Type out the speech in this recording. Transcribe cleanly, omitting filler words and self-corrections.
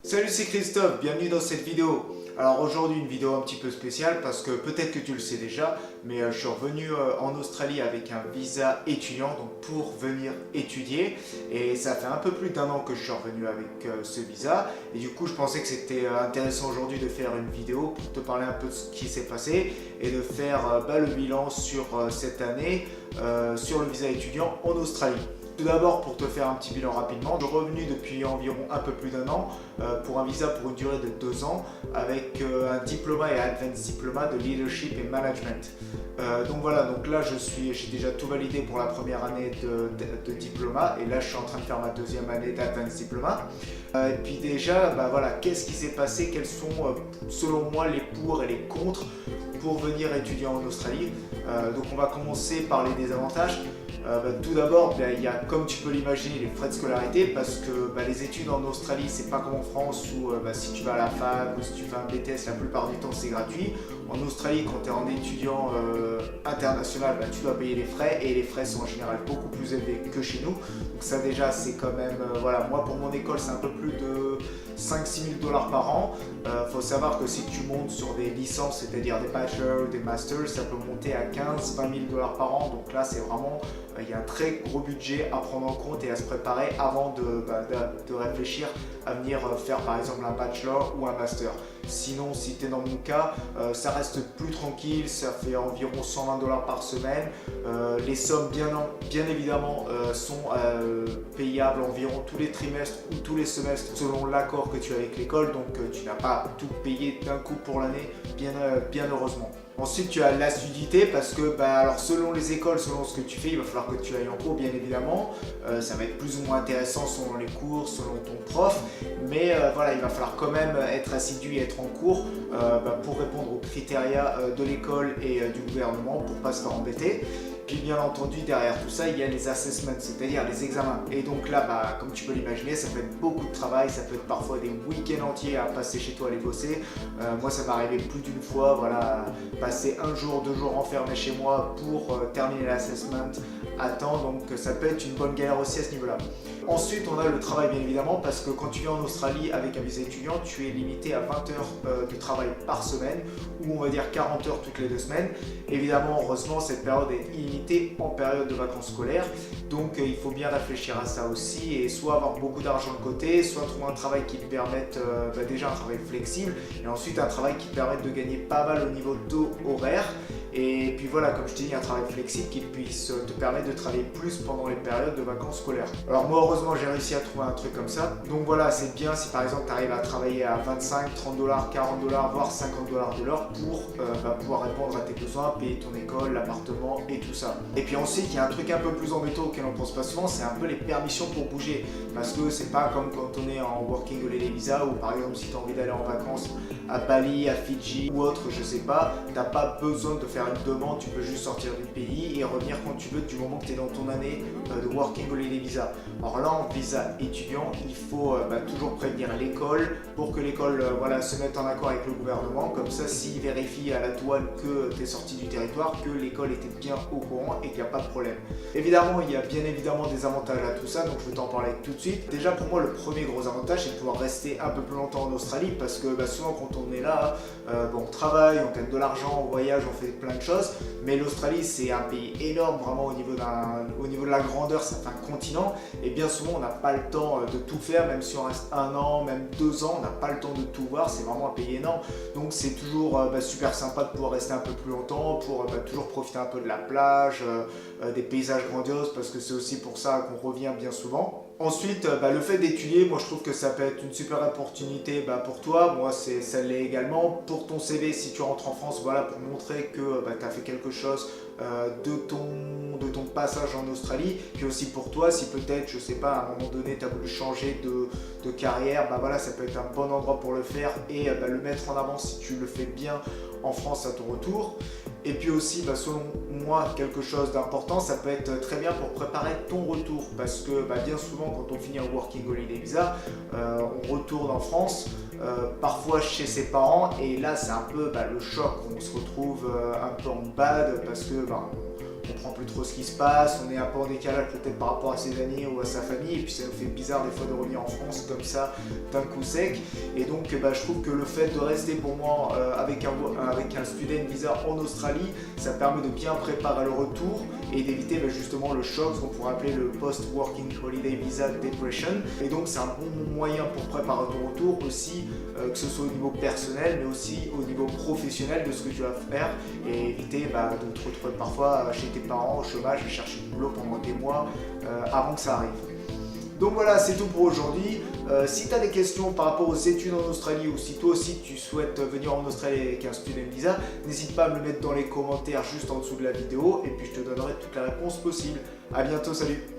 Salut, c'est Christophe, bienvenue dans cette vidéo. Alors aujourd'hui une vidéo un petit peu spéciale parce que peut-être que tu le sais déjà, mais je suis revenu en Australie avec un visa étudiant, donc pour venir étudier, et ça fait un peu plus d'1 an que je suis revenu avec ce visa, et du coup je pensais que c'était intéressant aujourd'hui de faire une vidéo pour te parler un peu de ce qui s'est passé et de faire le bilan sur cette année sur le visa étudiant en Australie. Tout d'abord, pour te faire un petit bilan rapidement, je suis revenu depuis environ un peu plus d'1 an pour un visa pour une durée de 2 ans avec un diplôme et advanced diploma de leadership et management. Donc voilà, donc là j'ai déjà tout validé pour la première année de diploma et là je suis en train de faire ma deuxième année d'advanced diploma. Et puis déjà, voilà, qu'est-ce qui s'est passé, quels sont selon moi les pour et les contre pour venir étudier en Australie. Donc on va commencer par les désavantages. Tout d'abord, il y a, comme tu peux l'imaginer, les frais de scolarité parce que les études en Australie, c'est pas comme en France où si tu vas à la fac ou si tu fais un BTS, la plupart du temps c'est gratuit. En Australie, quand tu es en étudiant international, tu dois payer les frais et les frais sont en général beaucoup plus élevés que chez nous. Donc ça déjà, c'est quand même, voilà, moi pour mon école, c'est un peu plus de 5-6 000 $ par an. Faut savoir que si tu montes sur des licences, c'est-à-dire des bachelors ou des masters, ça peut monter à 15-20 000 $ par an. Donc là, c'est vraiment, il y a un très gros budget à prendre en compte et à se préparer avant de réfléchir à venir faire par exemple un bachelor ou un master. Sinon, si tu es dans mon cas, ça reste plus tranquille, ça fait environ 120 $ par semaine. Les sommes, bien évidemment, sont payables environ tous les trimestres ou tous les semestres selon l'accord que tu as avec l'école. Donc, tu n'as pas tout payé d'un coup pour l'année, bien heureusement. Ensuite, tu as l'assiduité parce que alors selon les écoles, selon ce que tu fais, il va falloir que tu ailles en cours, bien évidemment. Ça va être plus ou moins intéressant selon les cours, selon ton prof. Mais voilà, il va falloir quand même être assidu et être en cours pour répondre aux critérias de l'école et du gouvernement pour ne pas se faire embêter. Puis bien entendu, derrière tout ça, il y a les assessments, c'est-à-dire les examens. Et donc là, comme tu peux l'imaginer, ça peut être beaucoup de travail, ça peut être parfois des week-ends entiers à passer chez toi à les bosser. Moi, ça m'est arrivé plus d'une fois, voilà, passer 1 jour, 2 jours enfermé chez moi pour terminer l'assessment à temps. Donc ça peut être une bonne galère aussi à ce niveau-là. Ensuite, on a le travail bien évidemment parce que quand tu viens en Australie avec un visa étudiant, tu es limité à 20 heures de travail par semaine ou on va dire 40 heures toutes les 2 semaines. Évidemment, heureusement, cette période est illimitée en période de vacances scolaires. Donc il faut bien réfléchir à ça aussi et soit avoir beaucoup d'argent de côté, soit trouver un travail qui te permette déjà un travail flexible et ensuite un travail qui te permette de gagner pas mal au niveau de taux horaire. Et puis voilà, comme je t'ai dit, un travail flexible qui puisse te permettre de travailler plus pendant les périodes de vacances scolaires. Alors moi, heureusement, j'ai réussi à trouver un truc comme ça. Donc voilà, c'est bien si par exemple tu arrives à travailler à 25, 30 $, 40 $, voire 50 $ de l'heure pour pouvoir répondre à tes besoins, payer ton école, l'appartement et tout ça. Et puis ensuite, il y a un truc un peu plus embêtant auquel on pense pas souvent, c'est un peu les permissions pour bouger. Parce que c'est pas comme quand on est en Working Holiday Visa ou par exemple si tu as envie d'aller en vacances à Bali, à Fidji ou autre, je sais pas, t'as pas besoin de faire une demande, tu peux juste sortir du pays et revenir quand tu veux du moment que tu es dans ton année de Working Holiday Visa. Alors là, en visa étudiant, il faut toujours prévenir l'école pour que l'école se mette en accord avec le gouvernement. Comme ça, s'ils vérifient à la douane que tu es sorti du territoire, que l'école était bien au courant et qu'il n'y a pas de problème. Évidemment, il y a bien évidemment des avantages à tout ça, donc je vais t'en parler tout de suite. Déjà, pour moi, le premier gros avantage, c'est de pouvoir rester un peu plus longtemps en Australie parce que souvent, quand on est là, on travaille, on gagne de l'argent, on voyage, on fait plein de choses, mais l'Australie c'est un pays énorme vraiment au niveau de la grandeur, c'est un continent et bien souvent on n'a pas le temps de tout faire, même si on reste 1 an, même 2 ans, on n'a pas le temps de tout voir, c'est vraiment un pays énorme, donc c'est toujours super sympa de pouvoir rester un peu plus longtemps pour toujours profiter un peu de la plage, des paysages grandioses parce que c'est aussi pour ça qu'on revient bien souvent. Ensuite, le fait d'étudier, moi je trouve que ça peut être une super opportunité pour toi, moi ça l'est également pour ton CV si tu rentres en France, voilà, pour montrer que tu as fait quelque chose de ton passage en Australie, puis aussi pour toi si peut-être, je sais pas, à un moment donné tu as voulu changer de carrière, voilà, ça peut être un bon endroit pour le faire et le mettre en avant si tu le fais bien en France à ton retour. Et puis aussi, selon moi, quelque chose d'important, ça peut être très bien pour préparer ton retour parce que bien souvent quand on finit un Working Holiday Visa, on retourne en France, parfois chez ses parents et là c'est un peu le choc, on se retrouve un peu en bad parce que on comprend plus trop ce qui se passe, on est un peu en décalage peut-être par rapport à ses amis ou à sa famille, et puis ça nous fait bizarre des fois de revenir en France comme ça d'un coup sec. Et donc je trouve que le fait de rester pour moi avec un student visa en Australie, ça permet de bien préparer le retour et d'éviter justement le choc, ce qu'on pourrait appeler le post-working holiday visa depression. Et donc c'est un bon moyen pour préparer ton retour aussi, que ce soit au niveau personnel mais aussi au niveau professionnel de ce que tu vas faire, et éviter de te retrouver parfois chez tes parents au chômage à chercher du boulot pendant des mois avant que ça arrive. Donc voilà, c'est tout pour aujourd'hui. Si tu as des questions par rapport aux études en Australie, ou si toi aussi tu souhaites venir en Australie avec un student visa, n'hésite pas à me le mettre dans les commentaires juste en dessous de la vidéo, et puis je te donnerai toutes les réponses possibles. A bientôt, salut!